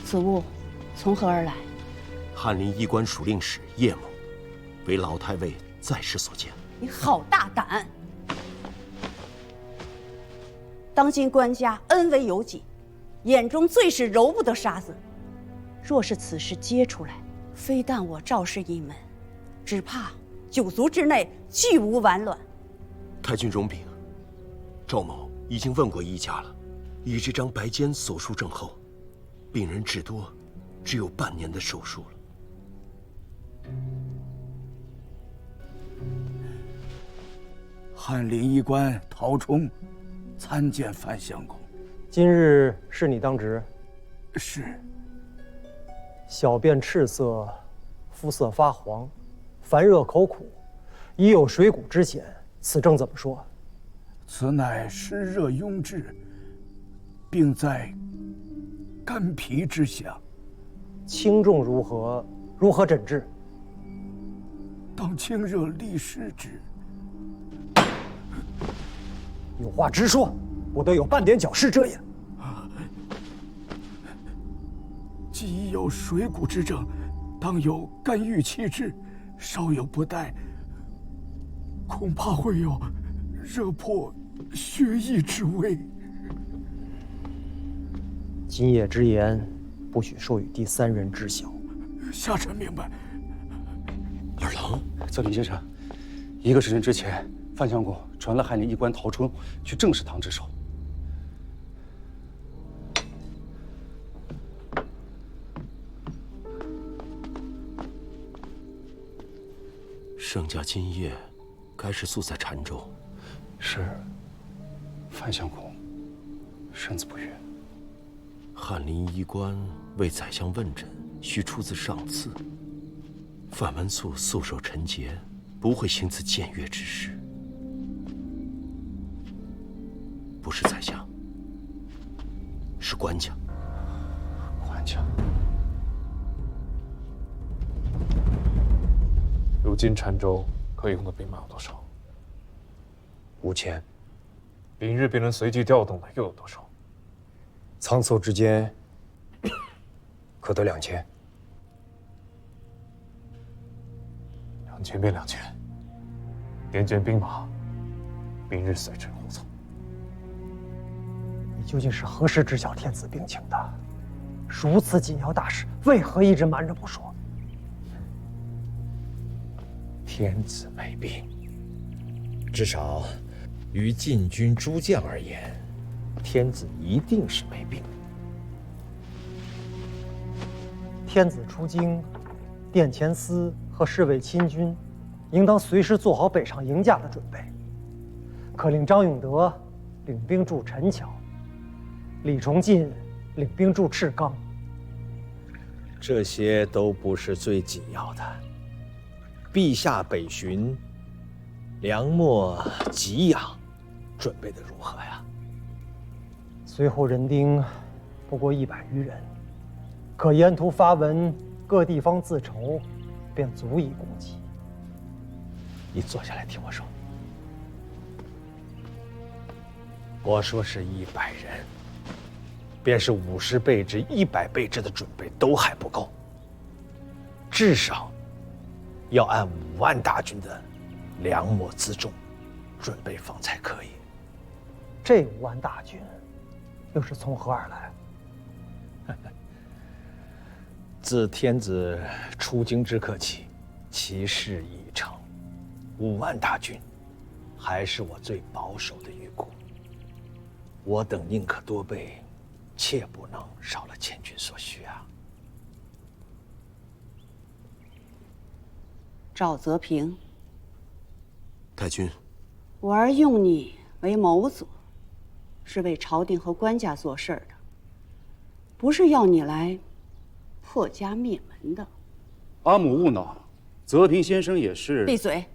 此物从何而来？翰林医官属令史叶某，为老太尉在世所见。你好大胆！当今官家恩威有几，眼中最是揉不得沙子。若是此事揭出来，非但我赵氏一门，只怕9族之内俱无完卵。太君容禀，赵某已经问过医家了，以这张白笺所述症后，病人至多只有半年的寿数了。翰林医官陶冲参见范相公。今日是你当值？是。小便赤色，肤色发黄，烦热口苦，已有水谷之险。此症怎么说？此乃湿热壅滞，病在肝脾之下。轻重如何？如何诊治？当清热利湿之。有话直说，不得有半点矫饰遮掩。既已有水谷之症，当有肝郁气滞，稍有不待，恐怕会有热破血溢之危。今夜之言，不许授予第3人知晓。下臣明白。二郎，奏领先生，1个时辰之前，范相公传了翰林医官陶冲去正式堂值守。圣驾今夜该是宿在澶州。是。范相公身子不悦。翰林医官为宰相问诊，需出自上次。范文素素守臣节，不会行此僭越之事。不是宰相，是官家。官家。如今澶州可以用的兵马有多少？5000。明日便能随即调动的又有多少？仓促之间，可得2000。2000便2000，点检兵马，明日随臣护送。你究竟是何时知晓天子病情的？如此紧要大事，为何一直瞒着不说？天子没病，至少于禁军诸将而言，天子一定是没病。天子出京，殿前司和侍卫亲军，应当随时做好北上迎驾的准备。可令张永德领兵驻陈桥，李崇进领兵驻赤冈。这些都不是最紧要的。陛下北巡，粮秣给养，准备的如何呀？随后人丁不过100余人，可沿途发文各地方自筹，便足以供给。你坐下来听我说。我说是100人，便是50倍之100倍之的准备都还不够，至少要按5万大军的粮秣辎重准备方才可以。这5万大军又是从何而来？自天子出京之刻起，其事已成。5万大军，还是我最保守的预估。我等宁可多备，切不能少了千军所需啊。赵泽平，太君，我儿用你为谋佐，是为朝廷和官家做事的，不是要你来破家灭门的。阿母勿恼，泽平先生也是。闭嘴！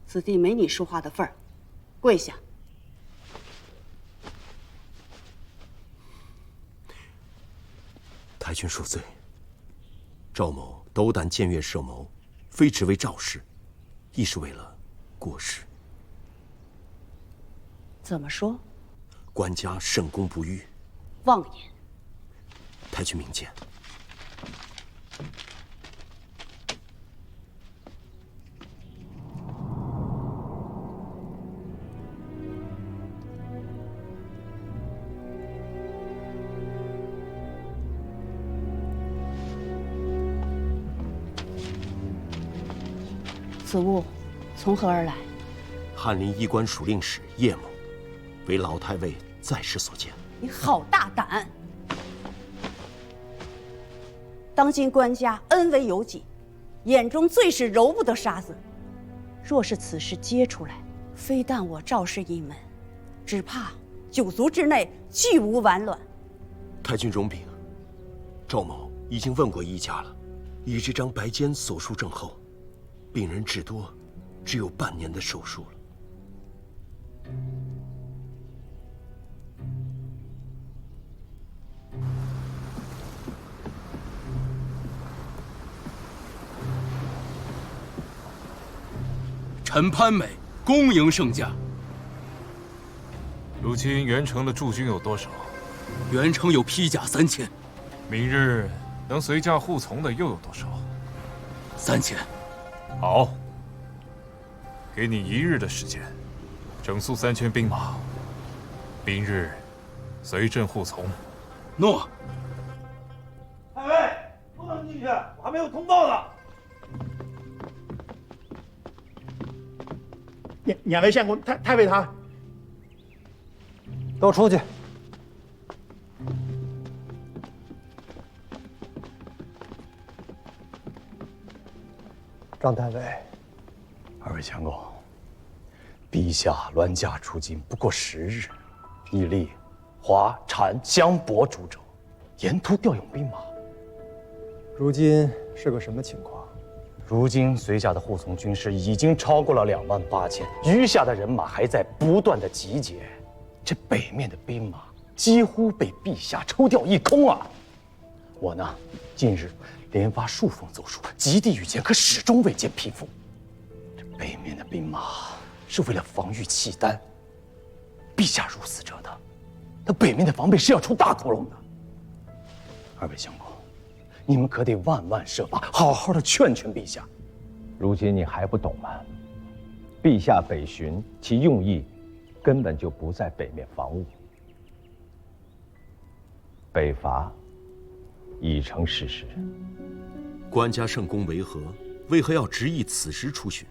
此地没你说话的份儿，跪下。太君恕罪，赵某斗胆僭越设谋，非只为赵氏，亦是为了国事。怎么说？官家圣功不渝。妄言！太太君明鉴。此物从何而来？翰林医官署令使叶某，为老太尉在世所见。你好大胆！当今官家恩为由己，眼中最是揉不得沙子。若是此事揭出来，非但我赵氏一门，只怕9族之内俱无完卵。太君容禀，赵某已经问过医家了，以这张白笺所述症后，病人至多只有半年的寿数了。陈潘美恭迎圣驾。如今元城的驻军有多少？元城有披甲3000。明日能随驾护从的又有多少？3000。好，给你1日的时间，整肃3000兵马，明日随朕护从。诺。太尉，不能进去，我还没有通报呢。两位相公，太尉他都出去。张太尉，二位相公，陛下銮驾出京不过10日，已立华、禅、襄、博诸州，沿途调用兵马。如今是个什么情况？如今随驾的护从军士已经超过了28000，余下的人马还在不断的集结。这北面的兵马几乎被陛下抽调一空啊！我呢，近日连发数封奏书，极地御前，可始终未见批复。这北面的兵马是为了防御契丹，陛下如此折腾，那北面的防备是要出大窟窿的。二位相公，你们可得万万设法，好好的劝劝陛下。如今你还不懂吗？陛下北巡，其用意根本就不在北面防务，北伐已成事实。官家圣公为何？为何要执意此时出巡？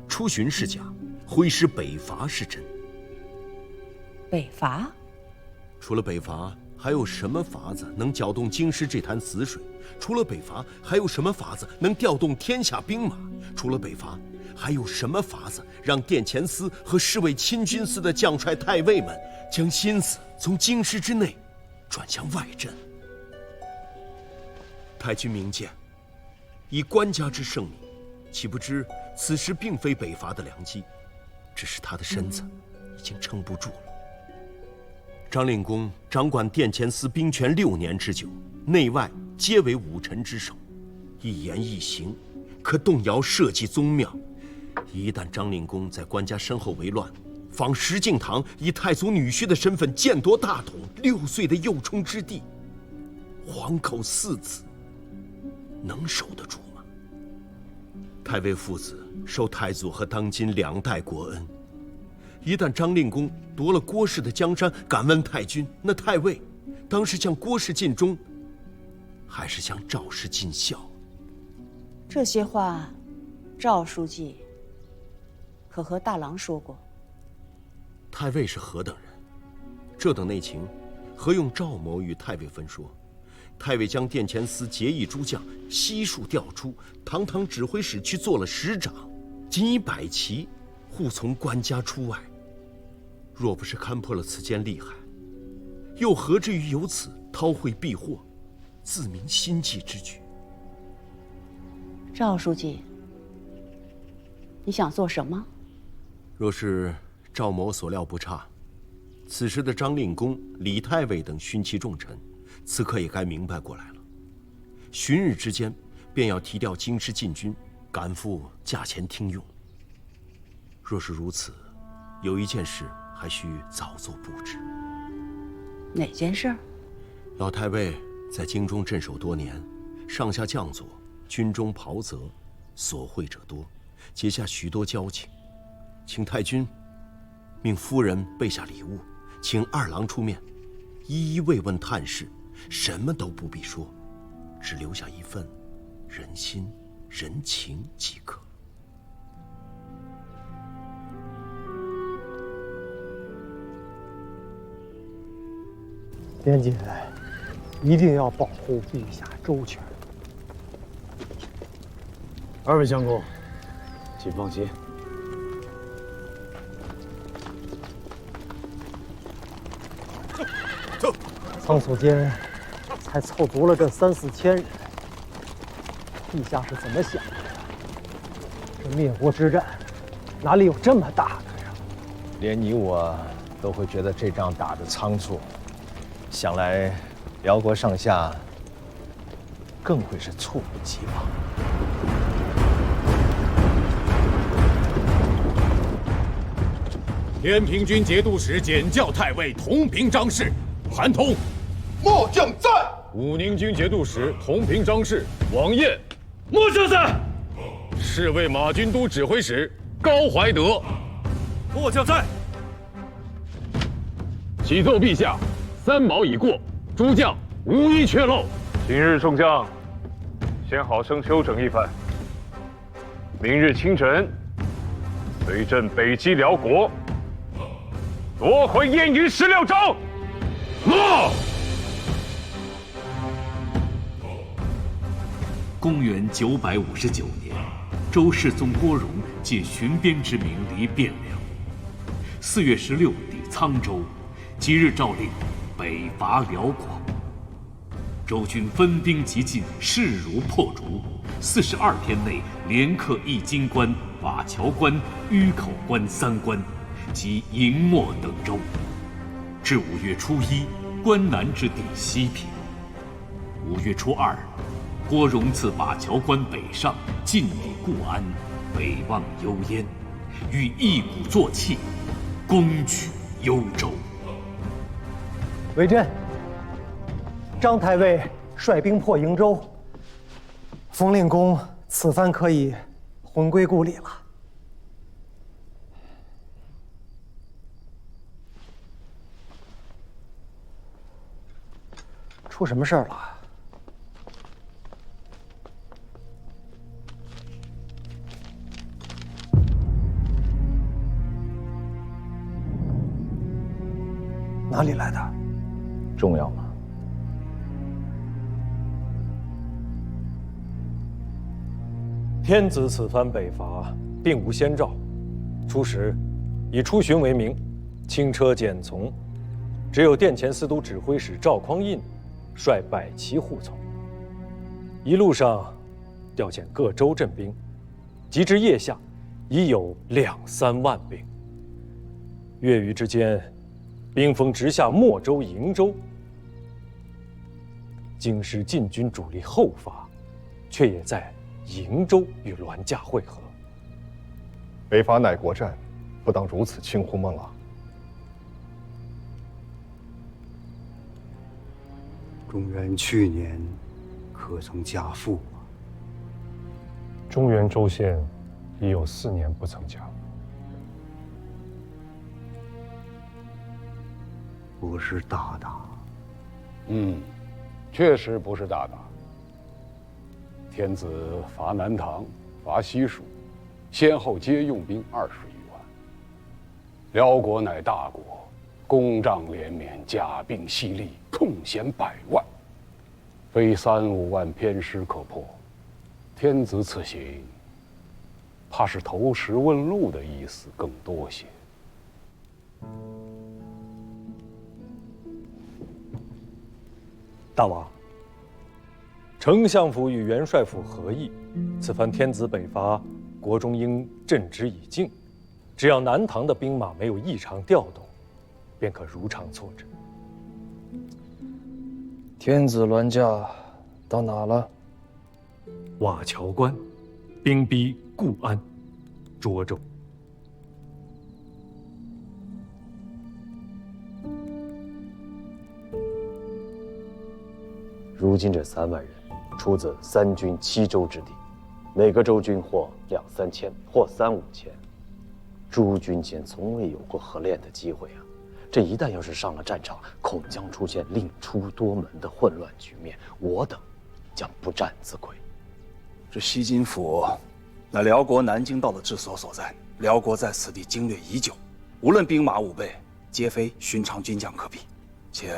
出巡是假，挥师北伐是真。北伐？除了北伐，还有什么法子能搅动京师这潭死水？除了北伐，还有什么法子能调动天下兵马？除了北伐，还有什么法子让殿前司和侍卫亲军司的将帅太尉们将心思从京师之内转向外镇？太君明鉴，以官家之圣明，岂不知此时并非北伐的良机，只是他的身子已经撑不住了。张令公掌管殿前司兵权6年之久，内外皆为武臣之首，一言一行可动摇社稷宗庙。一旦张令公在官家身后为乱，仿石敬瑭以太祖女婿的身份剑夺大统6岁的幼冲之地，皇口4子能守得住吗？太尉父子受太祖和当今2代国恩，一旦张令公夺了郭氏的江山，敢问太君，那太尉当是向郭氏尽忠，还是向赵氏尽孝？这些话，赵书记可和大郎说过？太尉是何等人？这等内情，何用赵某与太尉分说？太尉将殿前司结义诸将悉数调出，堂堂指挥使去做了使长，仅以摆旗护从官家出外。若不是勘破了此间厉害，又何至于由此韬晦避祸，自明心计之举？赵书记，你想做什么？若是赵某所料不差，此时的张令公、李太尉等勋戚重臣，此刻也该明白过来了。旬日之间，便要提调京师禁军，赶赴驾前听用。若是如此，有一件事还需早做布置。哪件事？老太尉在京中镇守多年，上下将佐、军中袍泽，所会者多，结下许多交情。请太君命夫人备下礼物，请二郎出面，一一慰问探视，什么都不必说，只留下一份人心人情即可。莲姐，一定要保护陛下周全。二位相公，请放心。仓促间才凑足了这3、4千人，陛下是怎么想的？这灭国之战，哪里有这么大的呀？连你我都会觉得这仗打得仓促，想来辽国上下更会是猝不及防。天平军节度使检校太尉同平章事韩通，末将在。武宁军节度使同平章事王彦，末将在。侍卫马军都指挥使高怀德，末将在。启奏陛下，3卯已过，诸将无一缺漏。今日众将先好生休整一番，明日清晨随朕北击辽国，夺回燕云16州。诺。公元959年，周世宗郭荣借巡边之名离汴梁。4月16抵沧州，即日诏令北伐辽国。周军分兵急进，势如破竹，42天内连克易津关、瓦桥关、峪口关3关，及营漠等州。至5月初1，关南之地西平。5月初2，郭荣自瓦桥关北上，进抵固安，北望幽燕，欲一鼓作气，攻取幽州。为朕，张太尉率兵破瀛州，冯令公此番可以魂归故里了。出什么事儿了？哪里来的？重要吗？天子此番北伐，并无先兆，初时以出巡为名，轻车简从，只有殿前司都指挥使赵匡胤率百骑护从。一路上调遣各州镇兵，及至腋下，已有2、3万兵。月余之间，兵锋直下莫州、瀛州。京师禁军主力后发，却也在瀛州与栾驾会合。北伐乃国战，不当如此轻忽孟浪。中原去年可曾加赋？中原州县已有4年不曾加。不是大打。确实不是大打。天子伐南唐，伐西蜀，先后皆用兵20余万。辽国乃大国，功仗连绵，甲兵犀利，空闲100万，非3、5万偏师可破。天子此行，怕是投石问路的意思更多些。大王，丞相府与元帅府合议，此番天子北伐，国中应镇之以静，只要南唐的兵马没有异常调动，便可如常错之。天子銮驾到哪了？瓦桥关，兵逼固安、涿州。如今这3万人，出自3军7州之地，每个州军或2、3千，或3、5千。诸军间从未有过合练的机会啊！这一旦要是上了战场，恐将出现另出多门的混乱局面，我等将不战自愧。这西津府，乃辽国南京道的治所所在。辽国在此地经略已久，无论兵马武备，皆非寻常军将可比。且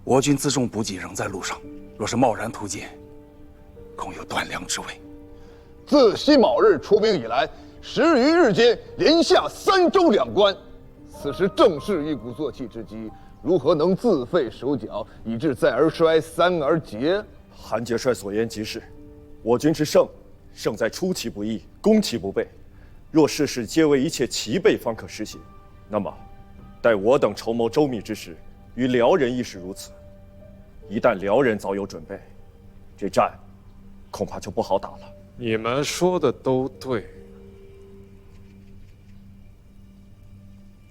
我军辎重补给仍在路上，若是贸然突进，恐有断粮之危。自辛卯日出兵以来，10余日间连下3州2关，此时正是一鼓作气之机，如何能自废手脚，以致再而衰，3而竭？韩节帅所言极是，我军之胜，胜在出其不意，攻其不备。若事事皆为一切齐备方可实行，那么，待我等筹谋周密之时，与辽人亦是如此。一旦辽人早有准备，这战恐怕就不好打了。你们说的都对。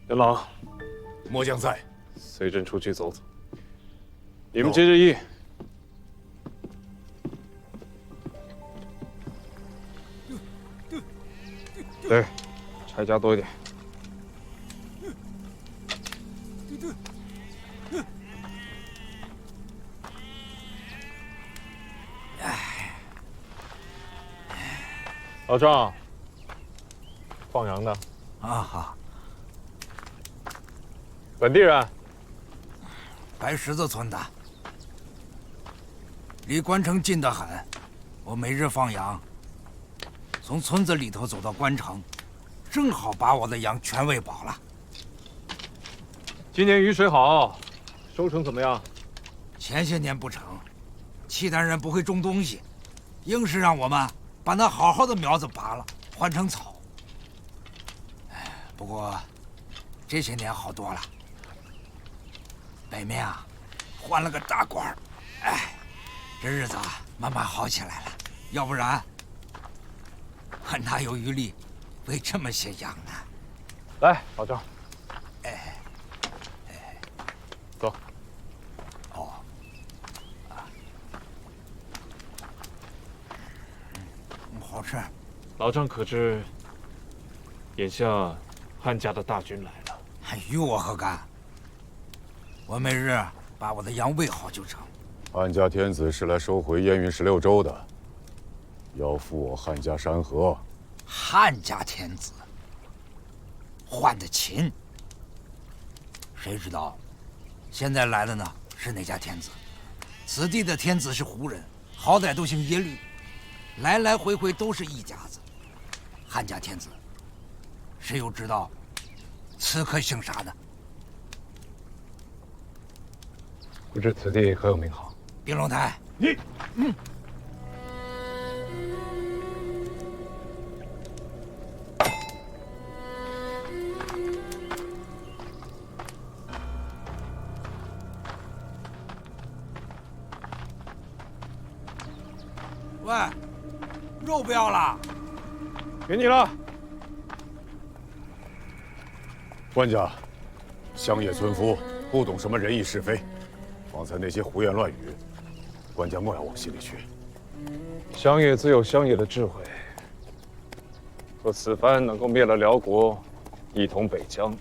元朗，末将在。随朕出去走走。你们接着议。对，柴加多一点。老赵，放羊的啊好。本地人，白石子村的，离关城近得很。我每日放羊，从村子里头走到关城，正好把我的羊全喂饱了。今年雨水好，收成怎么样？前些年不成，契丹人不会种东西，硬是让我们把那好好的苗子拔了，换成草。不过这些年好多了。北面啊，换了个大官儿，这日子慢慢好起来了。要不然，我哪有余力喂这么些羊呢？来，老赵，走。哦，好吃。老张可知，眼下汉家的大军来了，与我何干？我每日把我的羊喂好就成。汉家天子是来收回燕云16州的，要付我汉家山河。汉家天子换的秦，谁知道现在来的呢是哪家天子？此地的天子是胡人，好歹都姓耶律，来来回回都是一家子。汉家天子，谁又知道此刻姓啥呢？不知此地可有名号？冰龙台。你，喂，肉不要了？给你了。官家，乡野村夫不懂什么仁义是非，方才那些胡言乱语，官家莫要往心里去。乡野自有乡野的智慧。若此番能够灭了辽国，一统北疆，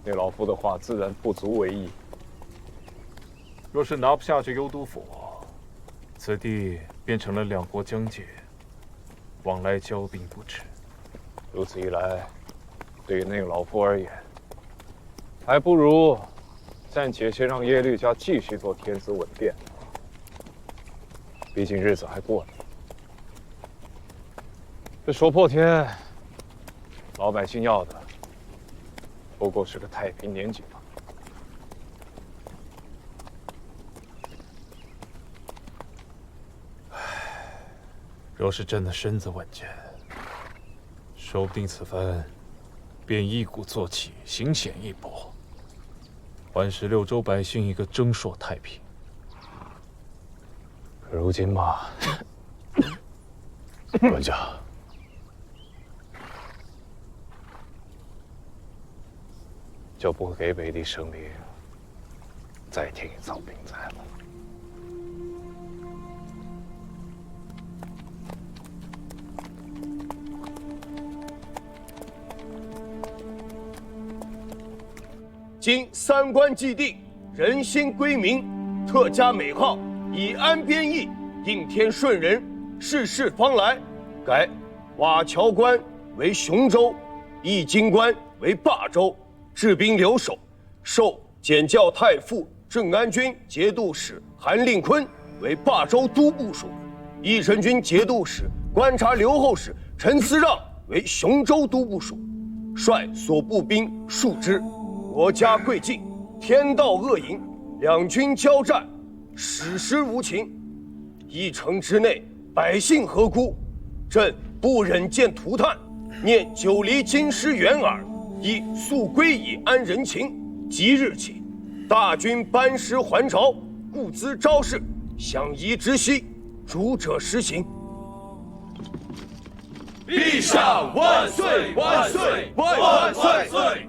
那老夫的话自然不足为意。若是拿不下这幽都府，此地变成了两国疆界，往来交兵不止。如此一来，对于那个老夫而言，还不如暂且先让耶律家继续做天子稳殿。毕竟日子还过呢。这说破天，老百姓要的不过是个太平年景吧。若是真的身子稳健，说不定此番便一鼓作气，行险一搏，还16州百姓一个征朔太平。可如今嘛，官家，就不给北地生灵再添一场兵灾了。今三官既定，人心归明，特加美号，以安边邑，应天顺人，世事方来。改瓦桥关为雄州，义京关为霸州，治兵留守。授检校太傅镇安军节度使韩令坤为霸州都部署，义臣军节度使观察留后使陈思让为雄州都部署。率所部兵数支，国家贵境，天道恶淫，两军交战，史实无情。一城之内，百姓何辜？朕不忍见涂炭，念久离京师远耳，亦速归以安人情。即日起，大军班师还朝，故兹招式，相宜直息，主者实行。陛下万岁！万岁！万岁！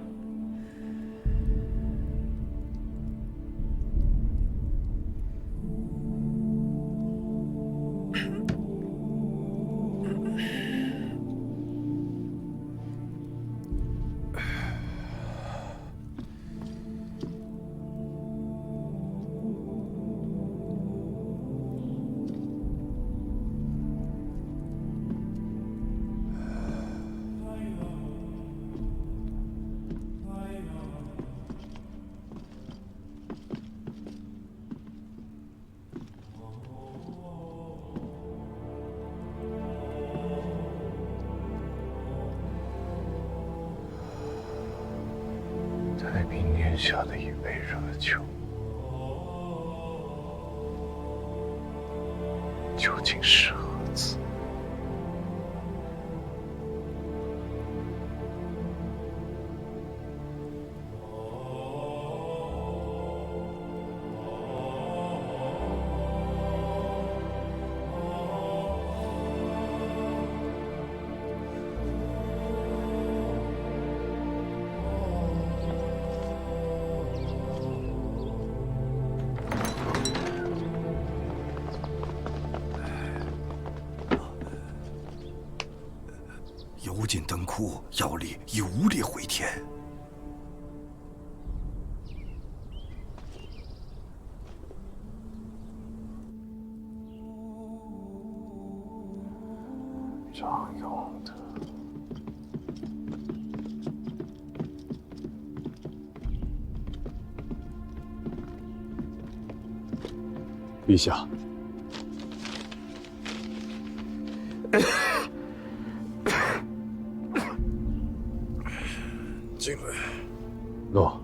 太平年下的一杯热酒，究竟是何字？油尽灯枯，药力已无力回天。张永德，陛下。进来。诺。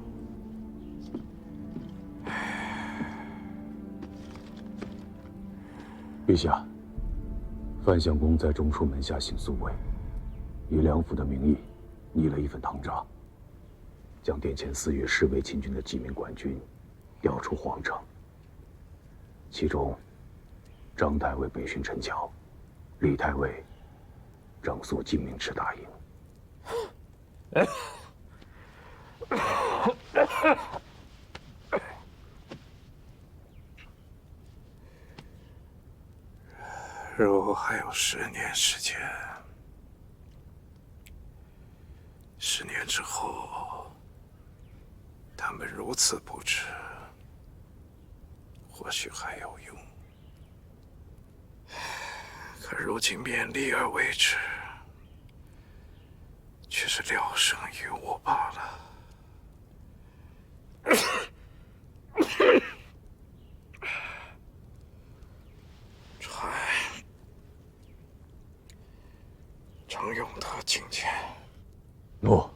陛下，范相公在中书门下行宿卫，以梁府的名义拟了一份唐札，将殿前4月侍卫秦军的几名管军调出皇城。其中，张太尉北巡陈桥，李太尉整肃金明池大营。若还有10年时间，10年之后，他们如此布置，或许还有用。可如今勉力而为之，却是聊胜于无罢了。张永德觐见。诺。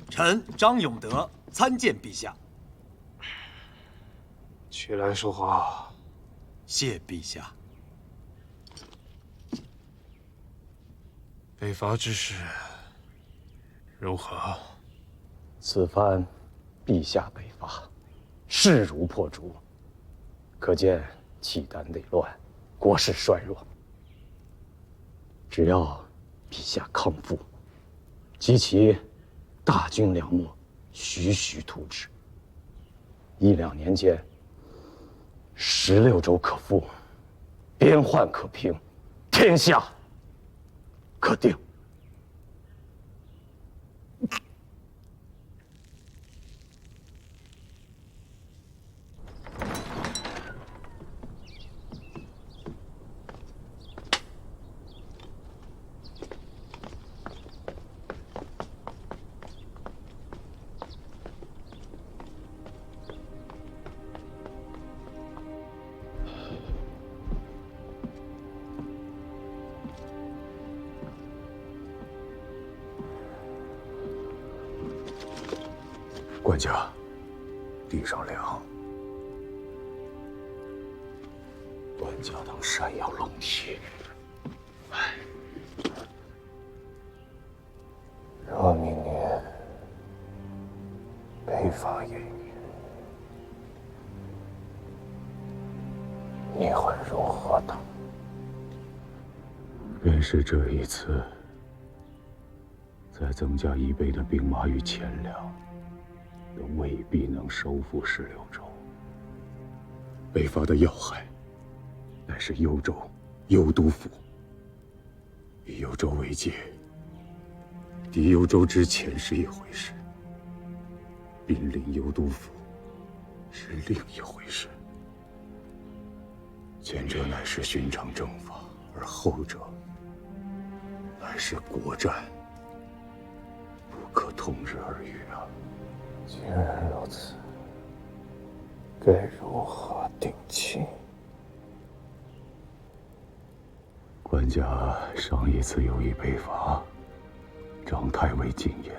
臣张永德参见陛下。起来说话。谢陛下。北伐之事如何？此番陛下北伐，势如破竹，可见契丹内乱，国势衰弱。只要陛下康复，及其大军粮秣徐徐突至，1、2年间，16州可复，边患可平，天下可定。官家，地上凉。官家当山摇龙体。若明年北伐燕云，你会如何当？便是这一次，再增加1倍的兵马与钱粮，都未必能收复16州。北伐的要害，乃是幽州、幽督府。以幽州为界，敌幽州之前是一回事，兵临幽督府是另一回事。前者乃是寻常政法，而后者乃是国战，不可同日而语啊！既然如此，该如何定期？官家上一次有意北伐，张太尉进言，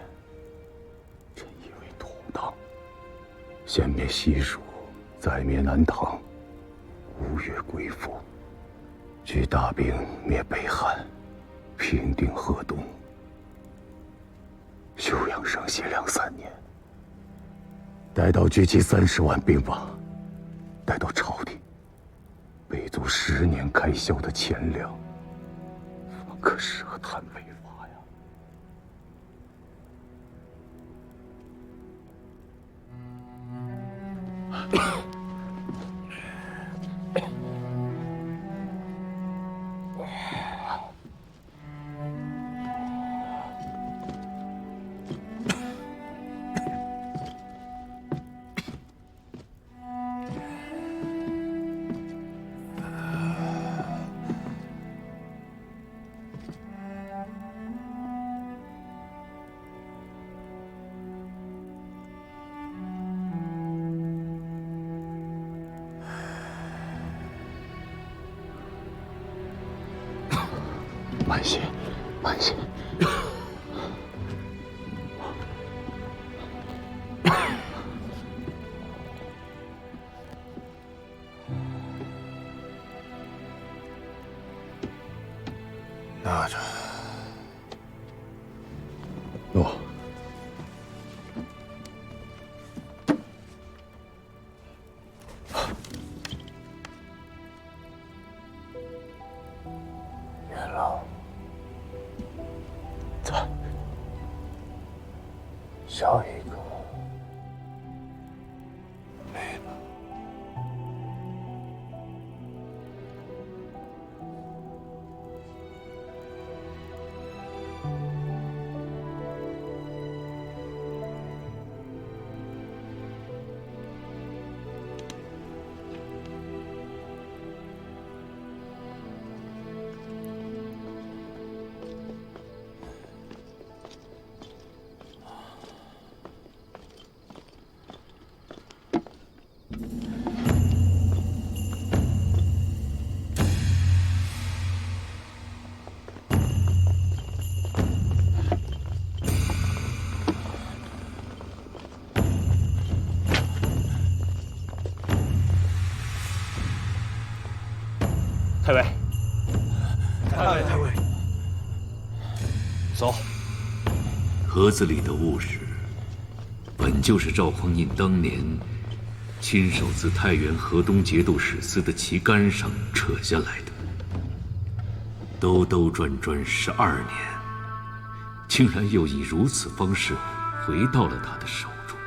朕以为妥当。先灭西蜀，再灭南唐，5月归附，举大兵灭北汉，平定河东，休养生息2、3年，待到聚集30万兵马，待到朝廷备足10年开销的钱粮，方可涉谈北伐呀。慢些，慢些。拿着。诺。元老。在。小一个没了。太尉，太尉，走。盒子里的物事，本就是赵匡胤当年亲手自太原河东节度使司的旗杆上扯下来的，兜兜转转12年，竟然又以如此方式回到了他的手中。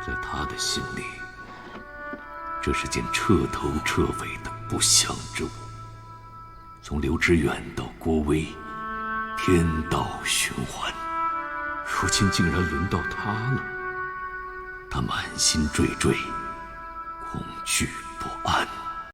在他的心里，这是件彻头彻尾的不祥之物。从刘知远到郭威，天道循环，如今竟然轮到他了。他满心惴惴，恐惧不安。